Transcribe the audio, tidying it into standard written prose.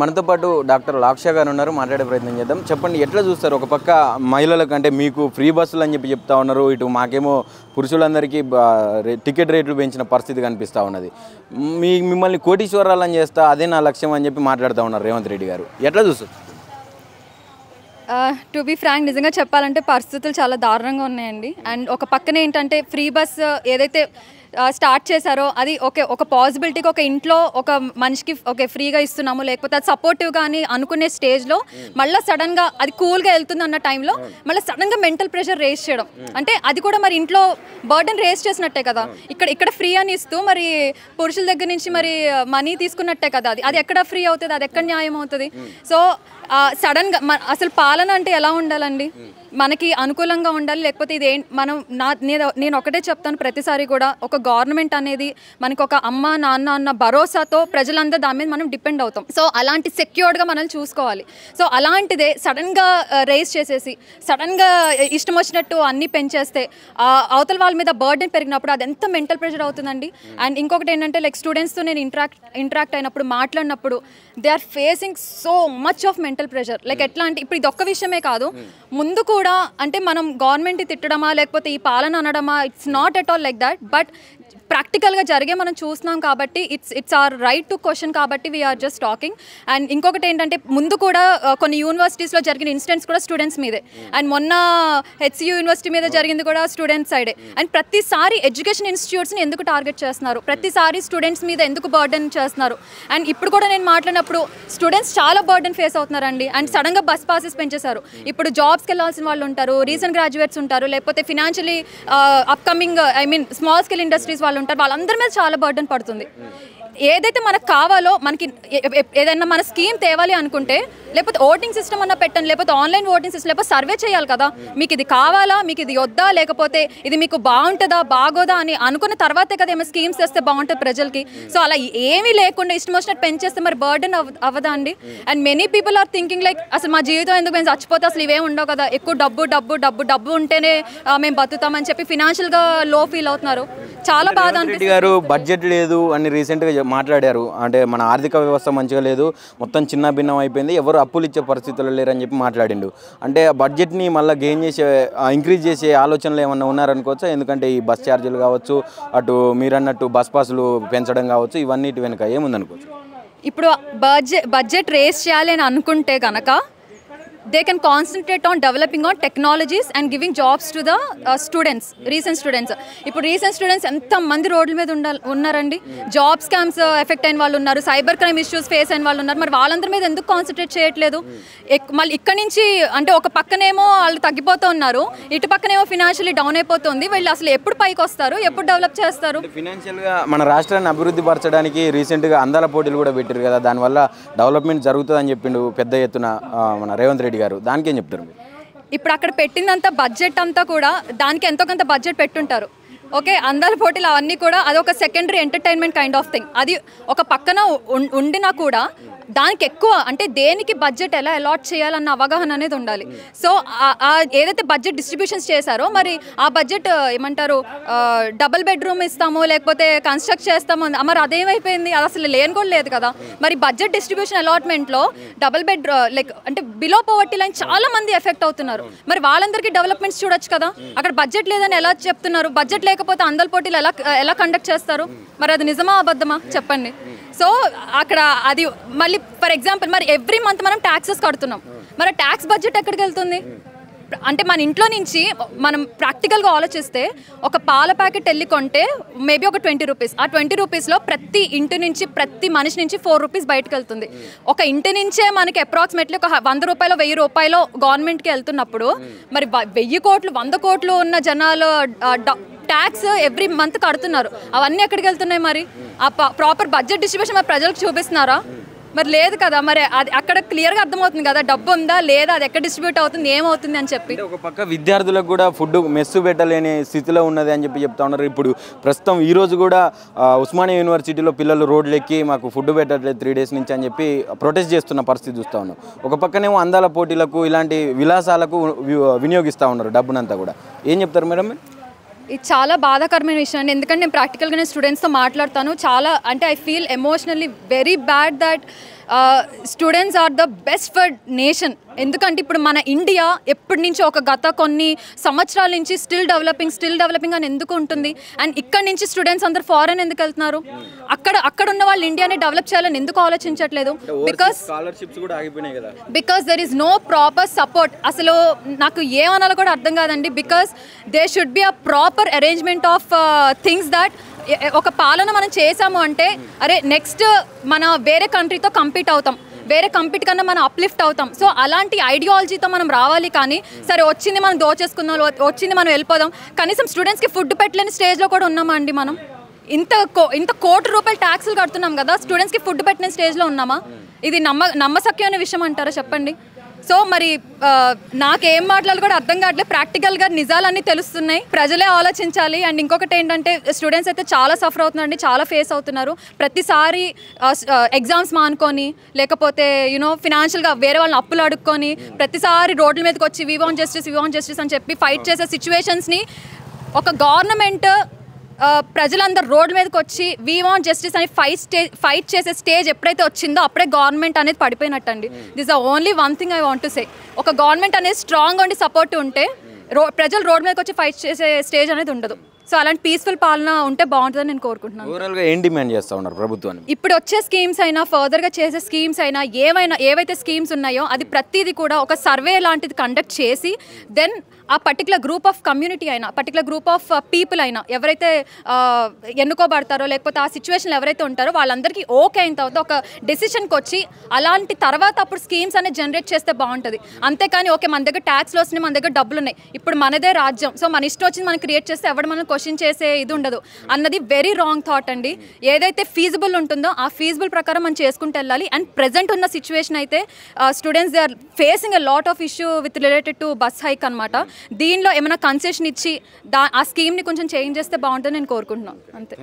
మనతో పాటు డాక్టర్ లాక్ష గారు ఉన్నారు, మాట్లాడే ప్రయత్నం చేద్దాం. చెప్పండి, ఎట్లా చూస్తారు? ఒక పక్క మహిళలకు అంటే మీకు ఫ్రీ బస్సులు అని చెప్పి చెప్తా ఉన్నారు, ఇటు మాకేమో పురుషులందరికీ టికెట్ రేట్లు పెంచిన పరిస్థితి కనిపిస్తూ ఉన్నది. మిమ్మల్ని కోటీశ్వరాలని చేస్తా, అదే నా లక్ష్యం అని చెప్పి మాట్లాడుతూ ఉన్నారు రేవంత్ రెడ్డి గారు. ఎట్లా చూస్తారు? టు బీ ఫ్రాంక్, నిజంగా చెప్పాలంటే పరిస్థితులు చాలా దారుణంగా ఉన్నాయండి. అండ్ ఒక పక్కన ఏంటంటే ఫ్రీ బస్ ఏదైతే స్టార్ట్ చేశారో అది ఒక పాసిబిలిటీకి ఒక ఇంట్లో ఒక మనిషికి ఫ్రీగా ఇస్తున్నాము, లేకపోతే అది సపోర్టివ్గా అని అనుకునే స్టేజ్లో మళ్ళీ సడన్గా అది కూల్గా వెళ్తుంది అన్న టైంలో మళ్ళీ సడన్గా మెంటల్ ప్రెషర్ రేస్ చేయడం అంటే అది కూడా మరి ఇంట్లో బర్డెన్ రేస్ చేసినట్టే కదా. ఇక్కడ ఫ్రీ అని ఇస్తూ మరి పురుషుల దగ్గర నుంచి మరి మనీ తీసుకున్నట్టే కదా. అది ఎక్కడ ఫ్రీ అవుతుంది, అది ఎక్కడ న్యాయం అవుతుంది? సో సడన్గా అసలు పాలన అంటే ఎలా ఉండాలండి? మనకి అనుకూలంగా ఉండాలి, లేకపోతే ఇది మనం నేను ఒకటే చెప్తాను ప్రతిసారి కూడా, ఒక గవర్నమెంట్ అనేది మనకు ఒక అమ్మ నాన్న అన్న భరోసాతో ప్రజలందరూ దాని మీద మనం డిపెండ్ అవుతాం. సో అలాంటి సెక్యూర్డ్గా మనల్ని చూసుకోవాలి. సో అలాంటిదే సడన్గా రేస్ చేసేసి సడన్గా ఇష్టం వచ్చినట్టు అన్నీ పెంచేస్తే అవతల వాళ్ళ మీద బర్డెన్ పెరిగినప్పుడు అది ఎంత మెంటల్ ప్రెషర్ అవుతుందండి. అండ్ ఇంకొకటి ఏంటంటే లైక్ స్టూడెంట్స్తో నేను ఇంటరాక్ట్ అయినప్పుడు మాట్లాడినప్పుడు they are facing so much of mental pressure. Like ఎట్లా అంటే ఇప్పుడు ఇది ఒక్క విషయమే కాదు, ముందు కూడా అంటే మనం గవర్నమెంట్ తిట్టడమా లేకపోతే ఈ పాలన అనడమా, it's not at all like that. But ప్రాక్టికల్గా జరిగే మనం చూస్తున్నాం కాబట్టి it's our right to question కాబట్టి వీఆర్ జస్ట్ టాకింగ్. అండ్ ఇంకొకటి ఏంటంటే ముందు కూడా కొన్ని యూనివర్సిటీస్లో జరిగిన ఇన్సిడెంట్స్ కూడా స్టూడెంట్స్ మీదే. అండ్ మొన్న హెచ్సియు యూనివర్సిటీ మీద జరిగింది కూడా స్టూడెంట్స్ సైడే. అండ్ ప్రతిసారి ఎడ్యుకేషన్ ఇన్స్టిట్యూట్స్ని ఎందుకు టార్గెట్ చేస్తున్నారు, ప్రతిసారి స్టూడెంట్స్ మీద ఎందుకు బర్డెన్ చేస్తున్నారు? అండ్ ఇప్పుడు కూడా నేను మాట్లాడినప్పుడు స్టూడెంట్స్ చాలా బర్డెన్ ఫేస్ అవుతున్నారండి. అండ్ సడన్గా బస్ పాసెస్ పెంచేశారు. ఇప్పుడు జాబ్స్కి వెళ్ళాల్సిన వాళ్ళు ఉంటారు, రీసెంట్ గ్రాడ్యుయేట్స్ ఉంటారు, లేకపోతే financially upcoming small scale industries వాళ్ళు ఉంటారు, వాళ్ళందరి మీద చాలా బర్డెన్ పడుతుంది. ఏదైతే మనకు కావాలో మనకి ఏదైనా మన స్కీమ్ తేవాలి అనుకుంటే లేకపోతే ఓటింగ్ సిస్టమ్ అన్న పెట్టండి, లేకపోతే ఆన్లైన్ ఓటింగ్ సిస్టమ్, లేకపోతే సర్వే చేయాలి కదా. మీకు ఇది కావాలా, మీకు ఇది వద్దా, లేకపోతే ఇది మీకు బాగుంటుందా బాగోదా అని అనుకున్న తర్వాతే కదా ఏమైనా స్కీమ్స్ తెస్తే బాగుంటుంది ప్రజలకి. సో అలా ఏమీ లేకుండా ఇష్టం వచ్చినట్టు పెంచేస్తే మరి బర్డెన్ అవ్వదా అండి? And many people are thinking like అసలు మా జీవితం ఎందుకు, మేము చచ్చిపోతే అసలు ఇవేం ఉండవు కదా, ఎక్కువ డబ్బు ఉంటేనే మేము బతుకుతామని చెప్పి ఫినాన్షియల్గా లో ఫీల్ అవుతున్నారు. చాలా బాధ అనిపిస్తుంది. గారు బడ్జెట్ లేదు అని రీసెంట్గా మాట్లాడారు. అంటే మన ఆర్థిక వ్యవస్థ మంచిగా లేదు, మొత్తం చిన్న భిన్నం అయిపోయింది, ఎవరు అప్పులు ఇచ్చే పరిస్థితుల్లో లేరని చెప్పి మాట్లాడిండు. అంటే బడ్జెట్ని మళ్ళీ ఇంక్రీజ్ చేసే ఆలోచనలు ఏమన్నా ఉన్నారనుకోవచ్చా? ఎందుకంటే ఈ బస్ ఛార్జీలు కావచ్చు, అటు మీరన్నట్టు బస్ పాసులు పెంచడం కావచ్చు, ఇవన్నిటి వెనుక ఏముందనుకోవచ్చు? ఇప్పుడు బడ్జెట్ రేస్ చేయాలి అని అనుకుంటే కనుక they can concentrate on developing on technologies and giving jobs to the recent students. ఇప్పుడు రీసెంట్ స్టూడెంట్స్ ఎంతమంది రోడ్ల మీద ఉన్నారండి. జాబ్ స్కామ్స్ ఎఫెక్ట్ అయిన వాళ్ళు ఉన్నారు, సైబర్ క్రైమ్ ఇష్యూస్ ఫేస్ అయిన వాళ్ళు ఉన్నారు. మరి వాళ్ళందరి మీద ఎందుకు కాన్సన్ట్రేట్ చేయట్లేదు? మళ్ళీ ఇక్కడ నుంచి అంటే ఒక పక్కనేమో వాళ్ళు తగ్గిపోతూ ఉన్నారు, ఇటు పక్కనేమో ఫినాన్షియలీ డౌన్ అయిపోతుంది. వీళ్ళు అసలు ఎప్పుడు పైకి వస్తారు, ఎప్పుడు డెవలప్ చేస్తారు? ఫినాన్షియల్గా మన రాష్ట్రాన్ని అభివృద్ధి పరచడానికి రీసెంట్గా అందాల పోటీలు కూడా పెట్టారు కదా, దానివల్ల డెవలప్మెంట్ జరుగుతుందని చెప్పిండు పెద్ద ఎత్తున మన రేవంత్ రెడ్డి గారు. దానికి ఏం చెప్తారు? ఇప్పుడు అక్కడ పెట్టినంత బడ్జెట్ అంతా కూడా దానికి ఎంతో కొంత బడ్జెట్ పెట్టుంటారు. ఓకే, అందాల పోటీలు అవన్నీ కూడా అదొక secondary entertainment kind of thing. అది ఒక పక్కన ఉండినా కూడా దానికి ఎక్కువ అంటే దేనికి బడ్జెట్ ఎలా అలాట్ చేయాలన్న అవగాహన అనేది ఉండాలి. సో ఏదైతే బడ్జెట్ డిస్ట్రిబ్యూషన్స్ చేశారో మరి ఆ బడ్జెట్ ఏమంటారు, డబుల్ బెడ్రూమ్ ఇస్తాము లేకపోతే కన్స్ట్రక్ట్ చేస్తాము, మరి అదేమైపోయింది? అది అసలు లేని కూడా లేదు కదా. మరి బడ్జెట్ డిస్ట్రిబ్యూషన్ అలాట్మెంట్లో డబుల్ బెడ్ లైక్ అంటే బిలో పవర్టీ లైన్ చాలా మంది ఎఫెక్ట్ అవుతున్నారు. మరి వాళ్ళందరికీ డెవలప్మెంట్స్ చూడొచ్చు కదా. అక్కడ బడ్జెట్ లేదని ఎలా చెప్తున్నారు? బడ్జెట్ లేకపోతే అందాల పోటీలు ఎలా కండక్ట్ చేస్తారు? మరి అది నిజమా అబద్ధమా చెప్పండి. సో అక్కడ అది మళ్ళీ ఫర్ ఎగ్జాంపుల్ మరి ఎవ్రీ మంత్ మనం ట్యాక్సెస్ కడుతున్నాం, మరి ట్యాక్స్ బడ్జెట్ ఎక్కడికి వెళ్తుంది? అంటే మన ఇంట్లో నుంచి మనం ప్రాక్టికల్గా ఆలోచిస్తే ఒక పాల ప్యాకెట్ వెళ్ళి కొంటే మేబీ ఒక 20 రూపీస్, ఆ 20 రూపీస్లో ప్రతి ఇంటి నుంచి ప్రతి మనిషి నుంచి 4 రూపీస్ బయటకు వెళ్తుంది. ఒక ఇంటి నుంచే మనకి అప్రాక్సిమేట్లీ ఒక 100 రూపాయలు 1000 రూపాయలు గవర్నమెంట్కి వెళ్తున్నప్పుడు మరి 1000 కోట్లు 100 కోట్లు ఉన్న జనాలు ట్యాక్స్ ఎవ్రీ మంత్ కడుతున్నారు. అవన్నీ ఎక్కడికి వెళ్తున్నాయి? మరి ఆ ప్రాపర్ బడ్జెట్ డిస్ట్రిబ్యూషన్ మరి ప్రజలకు చూపిస్తున్నారా? మరి లేదు కదా. మరి అది అక్కడ క్లియర్గా అర్థమవుతుంది కదా డబ్బు ఉందా లేదా, అది ఎక్కడ డిస్ట్రిబ్యూట్ అవుతుంది, ఏమవుతుంది అని చెప్పి. ఒక పక్క విద్యార్థులకు కూడా ఫుడ్ మెస్సు పెట్టలేని స్థితిలో ఉన్నది అని చెప్పి చెప్తా ఉన్నారు. ఇప్పుడు ప్రస్తుతం ఈరోజు కూడా ఉస్మానియా యూనివర్సిటీలో పిల్లలు రోడ్లు ఎక్కి మాకు ఫుడ్ పెట్టట్లేదు 3 డేస్ నుంచి అని చెప్పి ప్రొటెస్ట్ చేస్తున్న పరిస్థితి చూస్తూ ఉన్నాం. ఒక పక్కనేమో అందాల పోటీలకు ఇలాంటి విలాసాలకు వినియోగిస్తూ ఉన్నారు డబ్బునంతా కూడా. ఏం చెప్తారు మేడం? ఇది చాలా బాధాకరమైన విషయం అండి. ఎందుకంటే నేను ప్రాక్టికల్గా నేను స్టూడెంట్స్తో మాట్లాడతాను. చాలా అంటే I feel emotionally very bad that students are the best for nation. ఎందుకంటే ఇప్పుడు మన ఇండియా ఎప్పటి నుంచి ఒక గత కొన్ని సంవత్సరాల నుంచి స్టిల్ డెవలపింగ్ అని ఎందుకు ఉంటుంది? అండ్ ఇక్కడ నుంచి స్టూడెంట్స్ అందరు ఫారెన్ ఎందుకు వెళ్తున్నారు? అక్కడ ఉన్న వాళ్ళు ఇండియాని డెవలప్ చేయాలని ఎందుకు ఆలోచించట్లేదు? Because there is no proper support. అసలు నాకు ఏమనాలో కూడా అర్థం కాదండి. Because they should be a proper arrangement of things that ఒక పాలన మనం చేసాము అంటే అరే నెక్స్ట్ మన వేరే కంట్రీతో కంపీట్ అవుతాం, వేరే కంపీట్ కన్నా మనం అప్లిఫ్ట్ అవుతాం. సో అలాంటి ఐడియాలజీతో మనం రావాలి. కానీ సరే వచ్చింది మనం దోచేసుకుందాం, వచ్చింది మనం వెళ్ళిపోదాం. కనీసం స్టూడెంట్స్కి ఫుడ్ పెట్టలేని స్టేజ్లో కూడా ఉన్నామా అండి మనం? ఇంత కోటి రూపాయలు ట్యాక్సులు కడుతున్నాం కదా, స్టూడెంట్స్కి ఫుడ్ పెట్టిన స్టేజ్లో ఉన్నామా? ఇది నమ్మశక్యమైన విషయం అంటారా చెప్పండి? సో మరి నాకేం మాట్లాడాలి కూడా అర్థం కావట్లేదు. ప్రాక్టికల్గా నిజాలన్నీ తెలుస్తున్నాయి, ప్రజలే ఆలోచించాలి. అండ్ ఇంకొకటి ఏంటంటే స్టూడెంట్స్ అయితే చాలా సఫర్ అవుతున్నారండి, చాలా ఫేస్ అవుతున్నారు. ప్రతిసారి ఎగ్జామ్స్ మానుకొని లేకపోతే ఫినాన్షియల్గా వేరే వాళ్ళని అప్పులు అడుక్కొని ప్రతిసారి రోడ్ల మీదకి వచ్చి వీ వాంట్ జస్టిస్ అని చెప్పి ఫైట్ చేసే సిచ్యువేషన్స్ని ఒక గవర్నమెంట్ ప్రజలందరూ రోడ్ల మీదకి వచ్చి వీ వాంట్ జస్టిస్ అని ఫైట్ చేసే స్టేజ్ ఎప్పుడైతే వచ్చిందో అప్పుడే గవర్నమెంట్ అనేది పడిపోయినట్టండి. This the only one thing I want to say. ఒక గవర్నమెంట్ అనేది స్ట్రాంగ్గా ఉండి సపోర్ట్ ఉంటే ప్రజలు రోడ్ మీదకి వచ్చి ఫైట్ చేసే స్టేజ్ అనేది ఉండదు. సో అలాంటి పీస్ఫుల్ పాలన ఉంటే బాగుంటుందని నేను కోరుకుంటున్నాను. ఓవరాల్గా ఏం డిమాండ్ చేస్తూ ఉన్నారు ప్రభుత్వాన్ని? ఇప్పుడు వచ్చే స్కీమ్స్ అయినా ఫర్దర్గా చేసే స్కీమ్స్ అయినా ఏవైతే స్కీమ్స్ ఉన్నాయో అది ప్రతిదీ కూడా ఒక సర్వే లాంటిది కండక్ట్ చేసి దెన్ ఆ పర్టికులర్ గ్రూప్ ఆఫ్ కమ్యూనిటీ అయినా పర్టికులర్ గ్రూప్ ఆఫ్ పీపుల్ అయినా ఎవరైతే ఎన్నుకోబడతారో లేకపోతే ఆ సిచ్యువేషన్లో ఎవరైతే ఉంటారో వాళ్ళందరికీ ఓకే అయిన తర్వాత ఒక డెసిషన్కి వచ్చి అలాంటి తర్వాత అప్పుడు స్కీమ్స్ అనేది జనరేట్ చేస్తే బాగుంటుంది. అంతేకాని ఓకే మన దగ్గర ట్యాక్స్లు వస్తున్నాయి, మన దగ్గర డబ్బులు ఉన్నాయి, ఇప్పుడు మనదే రాజ్యం, సో మన ఇష్టం వచ్చింది మనం క్రియేట్ చేస్తే ఎవరు మనం క్వశ్చన్ చేసే ఇది ఉండదు అన్నది వెరీ రాంగ్ థాట్ అండి. ఏదైతే ఫీజిబుల్ ఉంటుందో ఆ ఫీజిబుల్ ప్రకారం మనం చేసుకుంటూ వెళ్ళాలి. అండ్ ప్రెజెంట్ ఉన్న సిచ్యువేషన్ అయితే students they are facing a lot of issue with related to bus hike అనమాట. దీనిలో ఏమైనా కన్సెషన్ ఇచ్చి ఆ స్కీమ్ని కొంచెం చేంజ్ చేస్తే బాగుంటుందని నేను కోరుకుంటున్నాను. అంతే.